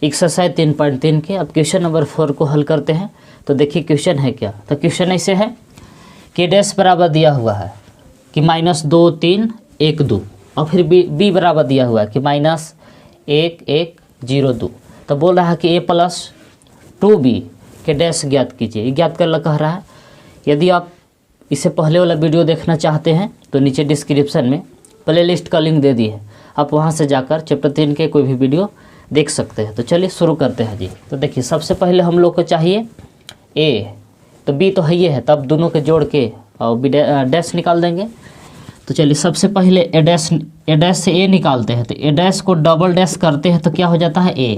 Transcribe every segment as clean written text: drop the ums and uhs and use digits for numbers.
Exercise 3.3 के अब question number 4 को हल करते हैं। तो देखिए क्वेश्चन है क्या। तो क्वेश्चन ऐसे है कि डैश बराबर दिया हुआ है कि -2 3 1 2 और फिर बी बराबर दिया हुआ है कि -1 1 0 2। तो बोल रहा है कि a + 2b के डैश ज्ञात कीजिए। ज्ञात कर कह रहा है। यदि आप इससे पहले वाला वीडियो देखना चाहते हैं तो नीचे डिस्क्रिप्शन में प्लेलिस्ट का लिंक दे दी है, आप वहां से जाकर चैप्टर 3 के कोई भी वीडियो देख सकते हैं। तो चलिए शुरू करते हैं जी। तो देखिए सबसे पहले हम लोग को चाहिए a, तो b तो है ये है, तब दोनों के जोड़ के और b डैश निकाल देंगे। तो चलिए सबसे पहले a डैश से a निकालते हैं। तो a डैश को डबल डैश करते हैं तो क्या हो जाता है a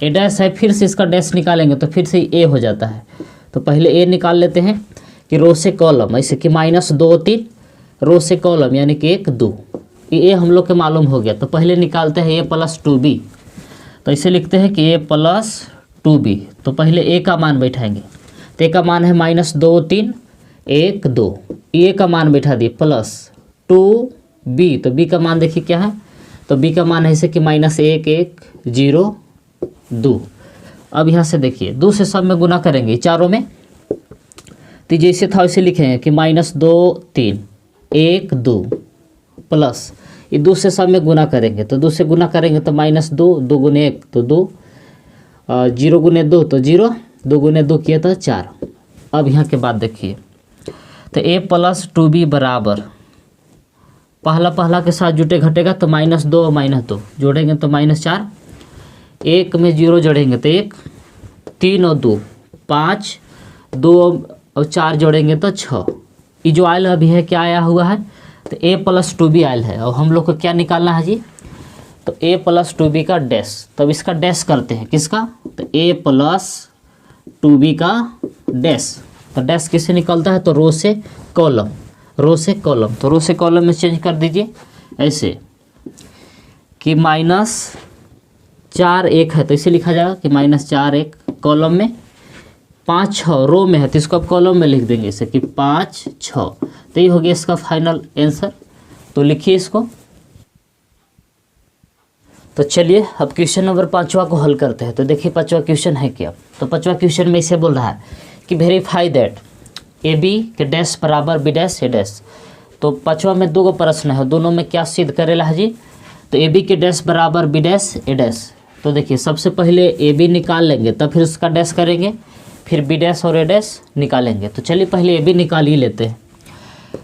डैश है, फिर से इसका डैश निकालेंगे तो फिर से a हो जाता है। तो पहले a निकाल लेते हैं कि रो से कॉलम, ऐसे कि -2 3 रो से कॉलम यानी कि 1 2, ये हम लोग के मालूम हो गया। तो पहले निकालते हैं a + 2b। तो ऐसे लिखते हैं कि a + 2b। तो पहले a का मान बैठाएंगे। तो a का मान है -2 3 1 2, a का मान बैठा दिए प्लस 2b। तो b का मान देखिए क्या है। तो b का मान है ऐसे कि -1 1 0 2। अब यहाँ से देखिए 2 से सब में गुना करेंगे चारों में। तो जैसे था वैसे लिखेंगे कि -2 3 1 2 प्लस ये 2 से सब में गुना करेंगे। तो 2 से गुना करेंगे तो -2 2 गुने 1 तो 2, 0 गुने 2 तो 0, 2 गुने 2 किया तो 4। अब यहाँ के बाद देखिए तो a + 2b बराबर पहला के साथ जुटे घटेगा तो -2 और -2 जोड़ेंगे तो -4, 1 में 0 जोड़ेंगे तो 1, 3 और 2 5, 2 और 4 जोड़ेंगे तो 6। ये जो आयल अभी है क्या आया हुआ है। तो a + 2b आयल है और हम लोग को क्या निकालना है जी। तो a + 2b का डैश। तब इसका डैश करते हैं किसका। तो a + 2b का डैश। तो डैश किससे निकलता है। तो रो से कॉलम, रो से कॉलम। तो रो से कॉलम में चेंज कर दीजिए ऐसे कि -4 1 है तो इसे लिखा जाएगा कि -4 1 कॉलम में, 5 6 रो में है तो इसको आप कॉलम में लिख देंगे इसे कि 5 6। तो ये हो गया इसका फाइनल आंसर। तो लिखिए इसको। तो चलिए अब क्वेश्चन नंबर 5वां को हल करते हैं। तो देखिए 5वां क्वेश्चन है क्या। तो 5वां क्वेश्चन में इसे बोल रहा है कि वेरीफाई दैट ए बी के डैश बराबर बी डैश ए डैश। तो 5वां में 2 प्रश्न है, दोनों में क्या सिद्ध करेला है जी। तो ए बी के डैश बराबर बी डैश ए डैश। तो देखिए सबसे पहले ए बी निकाल लेंगे तब फिर उसका डैश करेंगे, फिर बी डैश और ए डैश निकालेंगे। तो चलिए पहले ए बी निकाल ही लेते हैं।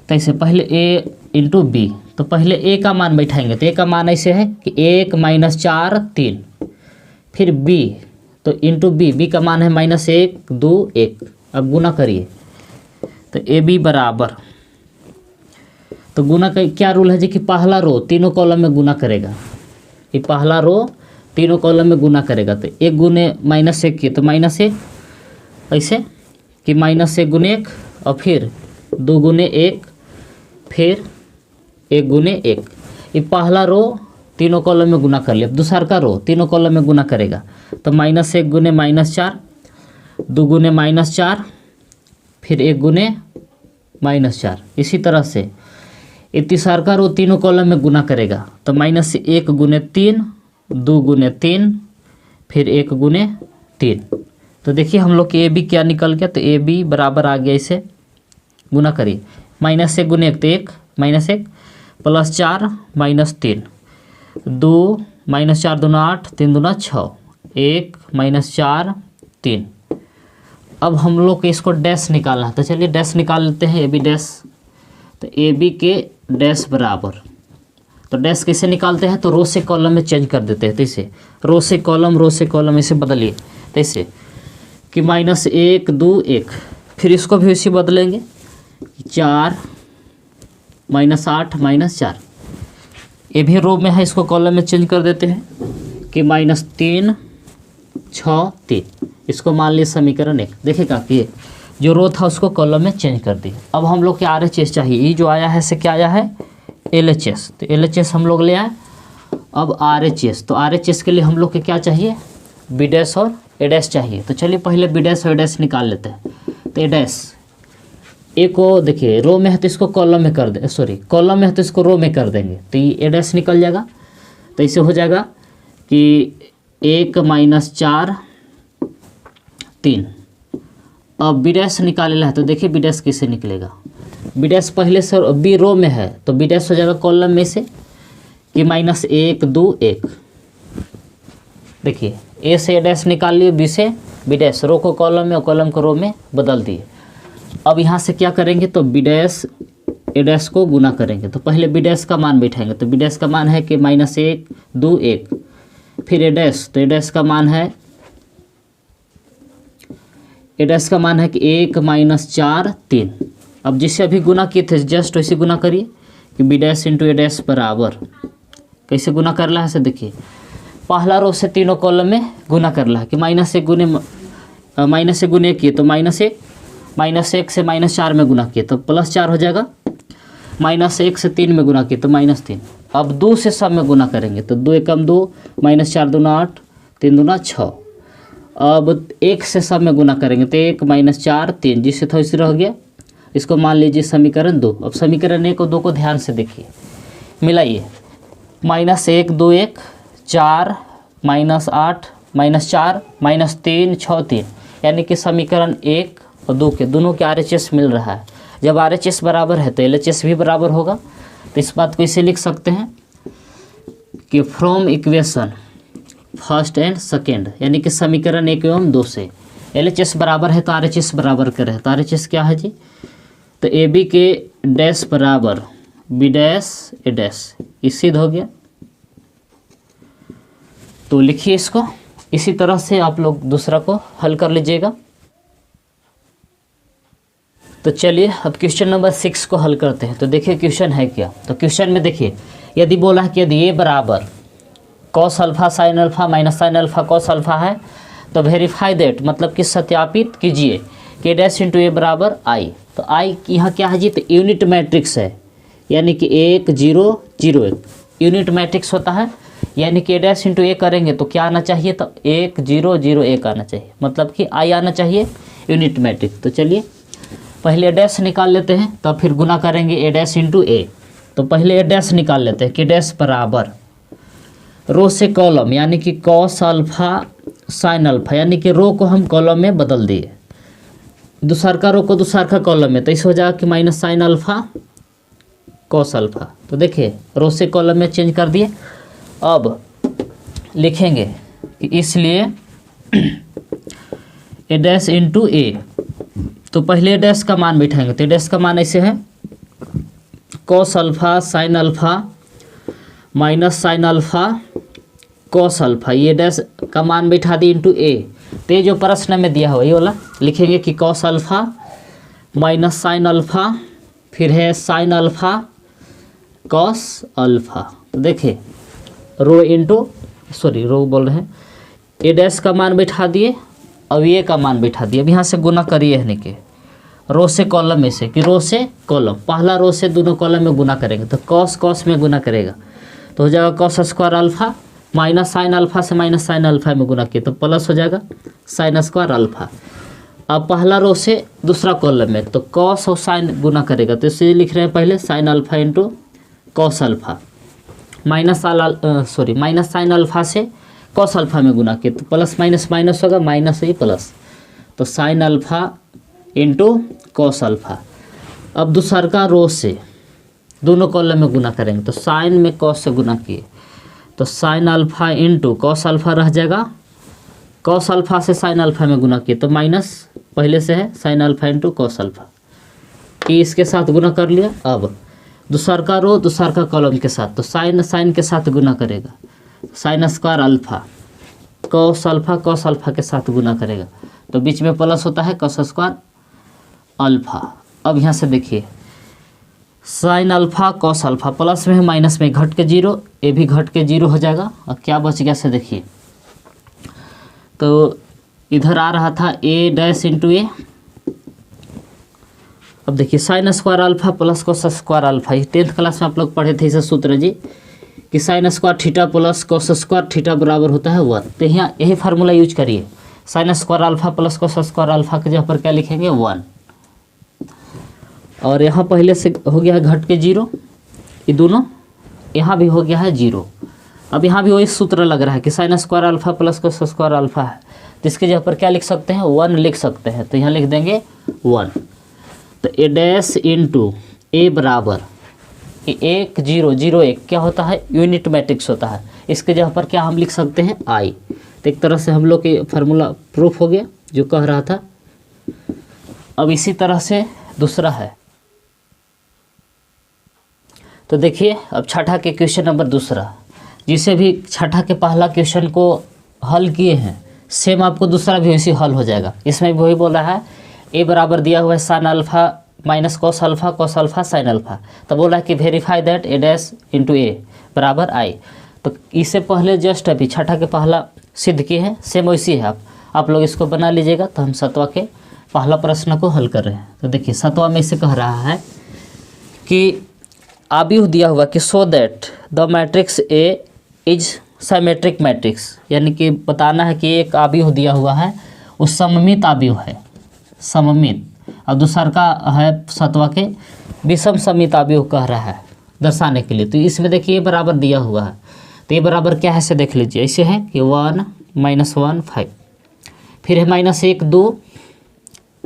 तो ऐसे पहले a × b। तो पहले a का मान बैठाएंगे। तो a का मान ऐसे है कि 1 -4 3, फिर b तो × b का मान है -1 2 1। अब गुना करिए तो ए बी बराबर, तो गुना का क्या रूल है जी कि पहला रो तीनों कॉलम में गुना करेगा। ये पहला रो तीनों कॉलम में गुना करेगा। तो 1 गुने -1 किए तो -1 ऐसे कि -1 गुने 1 और फिर 2 गुने 1 फिर 1 गुने 1। ये पहला रो तीनों कॉलम में गुना कर लिया। दूसरा का रो तीनों कॉलम में गुना करेगा तो -1 गुने -4, 2 गुने -4 फिर 1 गुने -4। इसी तरह से ये तीसरा का रो तीनों कॉलम में गुना करेगा तो -1 गुने 3, 2 गुने 3 फिर 1 गुने 3। तो देखिए हम लोग के ए बी क्या निकल गया। तो ए बी बराबर आ गया, इसे गुना करिए। -1 गुने 1 तो 1 -1 प्लस 4 -3 2 -4 दूना 8 3 दूना 6 1 -4 3। अब हम लोग के इसको डैश निकालना है। तो चलिए डैश निकाल लेते हैं ए बी डैश। तो ए बी के डैश बराबर, तो डैश कैसे निकालते हैं। तो रो से कॉलम में चेंज कर देते हैं। तो इसे रो से कॉलम इसे बदलिए तो इसे कि -1 2 1, फिर इसको भी इसी बदलेंगे 4 -8 -4। ये भी रो में है, इसको कॉलम में चेंज कर देते हैं कि -3 6 3। इसको मान लिए समीकरण 1। देखिएगा कि जो रो था उसको कॉलम में चेंज कर दिए। अब हम लोग के RHS चाहिए। ये जो आया है से क्या आया है LHS। तो LHS हम लोग ले आए। अब RHS, तो RHS के लिए हम लोग के क्या चाहिए बी डैश और ए डैश चाहिए। तो चलिए पहले बी डैश और ए डैश निकाल लेते हैं। तो ए डैश ए को देखिए रो में है तो इसको कॉलम में कर दे, सॉरी कॉलम में है तो इसको रो में कर देंगे। तो ये ए डैश निकल जाएगा। तो इसे हो जाएगा कि 1 माइनस 4 3। अब बी डैश निकालेला है तो देखिए बी डैश कैसे निकलेगा। बी डैश पहले से बी रो में है तो बी डैश हो जाएगा कॉलम में से कि -1 2 1। देखिए ए से ए डैश निकाल लिए, बी से बी डैश, रो को कॉलम में और कॉलम को रो में बदल दिए। अब यहाँ से क्या करेंगे तो बी डैश ए डैश को गुना करेंगे तो पहले बी डैश का मान बैठाएंगे तो बी डैश का मान है कि -1 2 1। फिर ए डैश तो ए डैश का मान है कि 1 माइनस 4 3। अब जिससे अभी गुना किए थे जस्ट वैसे गुना करिए कि बी डैश इंटू ए डैश बराबर, कैसे गुना कर रहा है से देखिए, पहला रो से तीनों कॉलम में गुना कर रहा है कि -1 गुने किए तो -1 -1 से -4 में गुना किए तो +4 हो जाएगा, -1 से 3 में गुना किए तो -3। अब 2 से सब में गुना करेंगे तो 2 एकम 2 -4 दूना 8 3 दूना 6। अब 1 से सब में गुना करेंगे तो 1 माइनस 4 3, जिससे थोड़ी सी रह गया, इसको मान लीजिए समीकरण 2। अब समीकरण 1 और 2 को ध्यान से देखिए, मिलाइए, -1 2 1 4 -8 -4 -3 6 3, यानी कि समीकरण 1 और 2 के दोनों के RHS मिल रहा है। जब RHS बराबर है तो LHS भी बराबर होगा। तो इस बात को इसे लिख सकते हैं कि from equation first and second, यानी कि समीकरण 1 एवं 2 से LHS बराबर है तो RHS बराबर करें तो RHS क्या है जी, तो AB के डैश बराबर B डैश A डैश, ये सिद्ध हो गया। तो लिखिए इसको, इसी तरह से आप लोग दूसरा को हल कर लीजिएगा। तो चलिए अब क्वेश्चन नंबर 6 को हल करते हैं। तो देखिए क्वेश्चन है क्या, तो क्वेश्चन में देखिए यदि बोला है कि यदि ए बराबर cos alpha sine alpha minus sine alpha cos alpha है तो वेरीफाई दैट, मतलब कि सत्यापित कीजिए कि डैश इंटू ए बराबर आई। तो आई यहाँ क्या है जी, तो यूनिट मैट्रिक्स है, यानी कि 1 0 0 1 यूनिट मैट्रिक्स होता है, यानी कि ए डैश इंटू ए करेंगे तो क्या आना चाहिए, तो 1 0 0 1 आना चाहिए, मतलब कि आई आना चाहिए यूनिट मैट्रिक्स। तो चलिए पहले ए डैश निकाल लेते हैं तब फिर गुना करेंगे ए डैश इंटू ए। तो पहले ए डैश निकाल लेते हैं कि डैश बराबर रो से कॉलम, यानी कि कॉस अल्फा साइन अल्फा, यानी कि रो को हम कॉलम में बदल दिए, दूसर का रो को दूसर का कॉलम में, तो इस हो जाएगा कि minus sine alpha cos alpha. तो देखिए रो से कॉलम में चेंज कर दिए। अब लिखेंगे कि इसलिए ए डैश इंटू ए, तो पहले डैश का मान बिठाएंगे तो डैश का मान ऐसे है cos alpha sine alpha minus sine alpha cos alpha, ये डैश का मान बिठा दी इंटू ए। तो ये जो प्रश्न में दिया हुआ ये वाला लिखेंगे कि cos alpha minus sine alpha, फिर है साइन अल्फा कॉस अल्फा। तो देखिए रो इंटू रो बोल रहे हैं, ए डैश का मान बिठा दिए, अब ये का मान बिठा दिए। अब यहाँ से गुना करिए है के रो से कॉलम में से, कि रो से कॉलम, पहला रो से दोनों कॉलम में गुना करेंगे तो कॉस कॉस में गुना करेगा तो हो जाएगा cos square alpha, minus sine alpha से माइनस साइन अल्फा में गुना किए तो प्लस हो जाएगा साइन स्क्वायर अल्फा। अब पहला रो से दूसरा कॉलम में तो कॉस और साइन गुना करेगा तो इसे लिख रहे हैं पहले sine alpha into cos alpha, minus sine alpha से कॉस अल्फा में गुना किए तो प्लस माइनस माइनस होगा, माइनस ही प्लस, तो sine alpha into cos alpha. अब दूसर का रो से दोनों कॉलम में गुना करेंगे तो साइन में कॉस से गुना किए तो sine alpha into cos alpha रह जाएगा, कॉस अल्फा से साइन अल्फा में गुना किए तो माइनस पहले से है sine alpha into cos alpha, ये इसके साथ गुना कर लिया। अब दूसर का रो दूसर का कॉलम के साथ तो साइन के साथ गुना करेगा, sine square alpha cos alpha के साथ गुना करेगा तो बीच में प्लस होता है कॉस स्क्वायर अल्फा। अब यहाँ से देखिए sine alpha cos alpha, plus में है माइनस में घट के 0, ये भी घट के 0 हो जाएगा। अब क्या बच गया से देखिए, तो इधर आ रहा था ए डैश इंटू ए, अब देखिए sine square alpha plus cos square alpha, ये 10th क्लास में आप लोग पढ़े थे इसे सूत्र जी कि sine square theta plus cos square theta बराबर होता है 1। तो यहाँ यही फार्मूला यूज करिए, sine square alpha plus cos square alpha के जगह पर क्या लिखेंगे 1, और यहाँ पहले से हो गया है घट के 0, ये दोनों यहाँ भी हो गया है 0, अब यहाँ भी वही सूत्र लग रहा है कि sine square alpha plus cos square alpha है, तो इसके जगह पर क्या लिख सकते हैं, 1 लिख सकते हैं। तो यहाँ लिख देंगे 1। तो ए डैश इंटू ए बराबर 1 0 0 1 क्या होता है, यूनिट मैट्रिक्स होता है। इसके जगह पर क्या हम लिख सकते हैं, आई। तो एक तरह से हम लोग के फार्मूला प्रूफ हो गया जो कह रहा था। अब इसी तरह से दूसरा है, तो देखिए अब छठा के क्वेश्चन नंबर दूसरा, जिसे भी छठा के पहला क्वेश्चन को हल किए हैं सेम आपको दूसरा भी वैसे हल हो जाएगा। इसमें भी वही बोल रहा है ए बराबर दिया हुआ है sine alpha minus cos alpha sine alpha. तो बोल रहा है कि verify that A dash into A बराबर आई। तो इससे पहले जस्ट अभी छठा के पहला सिद्ध किए हैं, सेम वैसी है। आप लोग इसको बना लीजिएगा। तो हम सतवा के पहला प्रश्न को हल कर रहे हैं। तो देखिए सतवा में इसे कह रहा है कि आव्यूह दिया हुआ कि so that the matrix A is symmetric matrix, यानी कि बताना है कि एक आव्यूह दिया हुआ है वो सममित आव्यूह है, सममित। और दूसरा का है सतवा के विषम समित आव्यूह कह रहा है दर्शाने के लिए। तो इसमें देखिए बराबर दिया हुआ है, तो ये बराबर क्या है से देख लीजिए। ऐसे है कि 1 -1 5, फिर है -1 2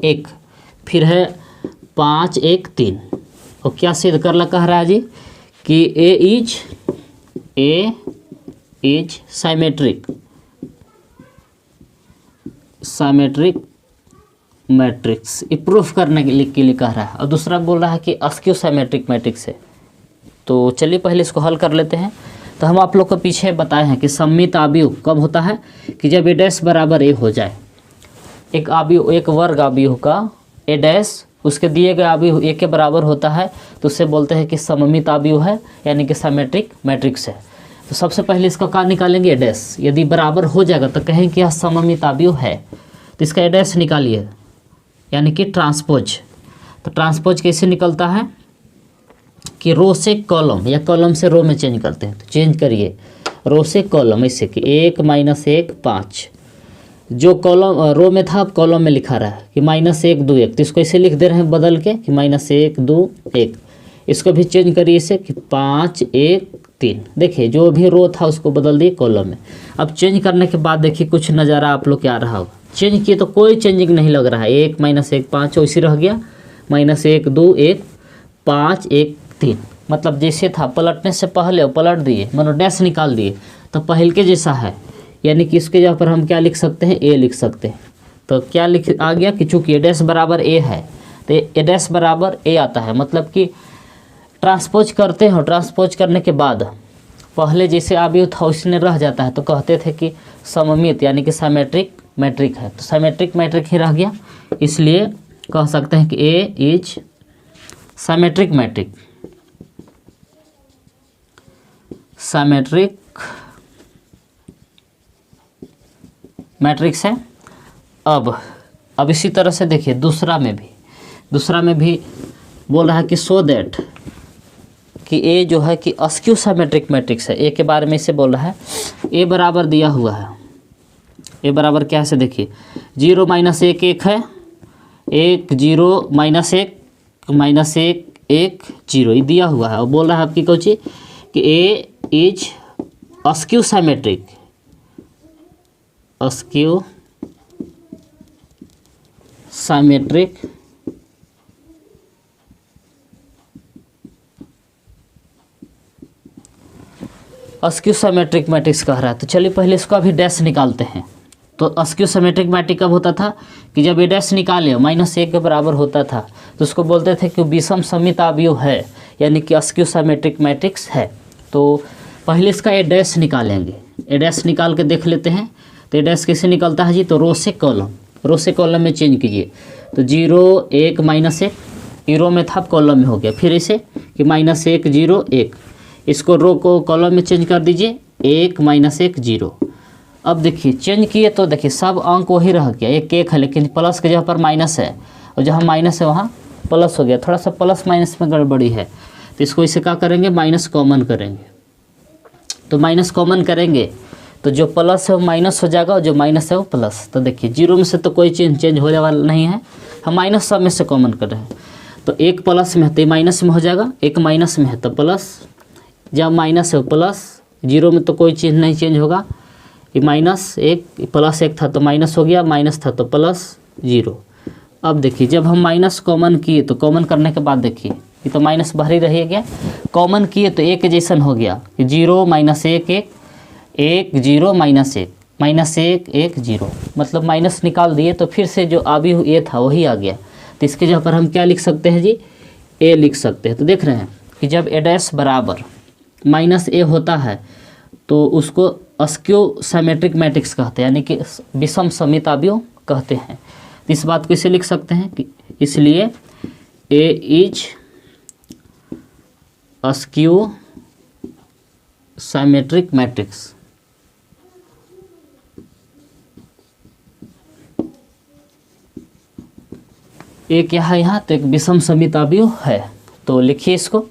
1, फिर है 5 1 3। और क्या सिद्ध करला कह रहा है जी कि ए इज साइमेट्रिक मैट्रिक्स, ये प्रूफ करने के लिए कह रहा है। और दूसरा बोल रहा है कि अस्क्यू साइमेट्रिक मैट्रिक्स है। तो चलिए पहले इसको हल कर लेते हैं। तो हम आप लोग को पीछे बताए हैं कि सममित आव्यूह कब होता है, कि जब ए डैश बराबर ए हो जाए। एक आव्यूह, एक वर्ग आव्यूह का ए डैश उसके दिए गए आव्यूह ए के बराबर होता है, तो उससे बोलते हैं कि सममित आव्यूह है, यानी कि साइमेट्रिक मैट्रिक्स है। तो सबसे पहले इसका क्या निकालेंगे, ए डैश। यदि बराबर हो जाएगा तो कहें कि यह सममित आव्यूह है। तो इसका ए डैश निकालिए, यानी कि ट्रांसपोज। तो ट्रांसपोज कैसे निकलता है कि रो से कॉलम या कॉलम से रो में चेंज करते हैं। तो चेंज करिए रो से कॉलम, ऐसे कि 1 -1 5। जो कॉलम रो में था अब कॉलम में लिखा रहा है कि -1 2 1। तो इसको ऐसे लिख दे रहे हैं बदल के कि -1 2 1। इसको भी चेंज करिए इसे कि 5 1 3। देखिए जो भी रो था उसको बदल दिए कॉलम में। अब चेंज करने के बाद देखिए कुछ नज़ारा आप लोग क्या आ रहा होगा। चेंज किए तो कोई चेंजिंग नहीं लग रहा है। 1 -1 5 वैसे रह गया, -1 2 1 5 1 3। मतलब जैसे था पलटने से पहले पलट दिए, मतलब डैश निकाल दिए तो पहल के जैसा है। यानी कि इसके जगह पर हम क्या लिख सकते हैं, ए लिख सकते हैं। तो क्या लिख आ गया कि चूँकि ए डैश बराबर ए है तो ए डैश बराबर ए आता है। मतलब कि ट्रांसपोज करते हो, ट्रांसपोज करने के बाद पहले जैसे आव्यूह था उसने रह जाता है, तो कहते थे कि सममित यानी कि साइमेट्रिक मैट्रिक है। तो साइमेट्रिक मैट्रिक ही रह गया, इसलिए कह सकते हैं कि A is symmetric matrix, symmetric matrix है। अब इसी तरह से देखिए दूसरा में भी बोल रहा है कि सो दैट कि ए जो है कि अस्क्यू साइमेट्रिक मैट्रिक्स है। ए के बारे में इसे बोल रहा है, ए बराबर दिया हुआ है। ए बराबर क्या है से देखिए 0 -1 1 है, 1 0 -1 -1 1 0 ये दिया हुआ है। और बोल रहा है आपकी कोची कि A is skew symmetric, skew symmetric skew symmetric matrix कह रहा है। तो चलिए पहले इसको अभी डैश निकालते हैं। तो अस्क्यू साइमेट्रिक मैट्रिक कब होता था कि जब ए डैश निकाले -1 के बराबर होता था, तो उसको बोलते थे कि विषम समित आव्यूह है, यानी कि अस्क्यू साइमेट्रिक मैट्रिक्स है। तो पहले इसका ए डैश निकालेंगे। ए डैश निकाल के देख लेते हैं। तो ए डैश कैसे निकलता है जी, तो रो से कॉलम में चेंज कीजिए। तो 0 1 -1 ये रो में था, कॉलम में हो गया। फिर इसे कि -1 0 1, इसको रो को कॉलम में चेंज कर दीजिए 1 -1 0। अब देखिए चेंज किए तो देखिए सब अंक वही रह गया, 1 1 है, लेकिन प्लस के जगह पर माइनस है, और जहाँ माइनस है वहाँ प्लस हो गया। थोड़ा सा प्लस माइनस में गड़बड़ी है, तो इसको इसे क्या करेंगे, माइनस कॉमन करेंगे। तो माइनस कॉमन करेंगे तो जो प्लस है वो माइनस हो जाएगा, और जो माइनस है वो प्लस। तो देखिए 0 में से तो कोई चेंज होने वाला नहीं है, हम माइनस सब में से कॉमन कर रहे हैं। तो 1 प्लस में है तो ये माइनस में हो जाएगा, 1 माइनस में है तो प्लस, जब माइनस है वो प्लस जीरो में तो कोई चीज़ नहीं चेंज होगा, ये -1 +1 था तो माइनस हो गया, माइनस था तो प्लस 0। अब देखिए जब हम माइनस कॉमन किए तो कॉमन करने के बाद देखिए ये तो माइनस बाहर ही रह गया, कॉमन किए तो एक जैसन हो गया, 0 -1 1 1 0 -1 -1 1 0, मतलब माइनस निकाल दिए तो फिर से जो अभी ये था वही आ गया। तो इसके जगह पर हम क्या लिख सकते हैं जी, a लिख सकते हैं। तो देख रहे हैं कि जब a' बराबर -a होता है तो उसको अस्क्यू सिमेट्रिक मैट्रिक्स कहते हैं, यानी कि विषम सममिताव्युह कहते हैं। तो इस बात को इसे लिख सकते हैं कि इसलिए a is askew symmetric matrix. एक यहाँ तो एक विषम सममिताव्युह है, तो लिखिए इसको।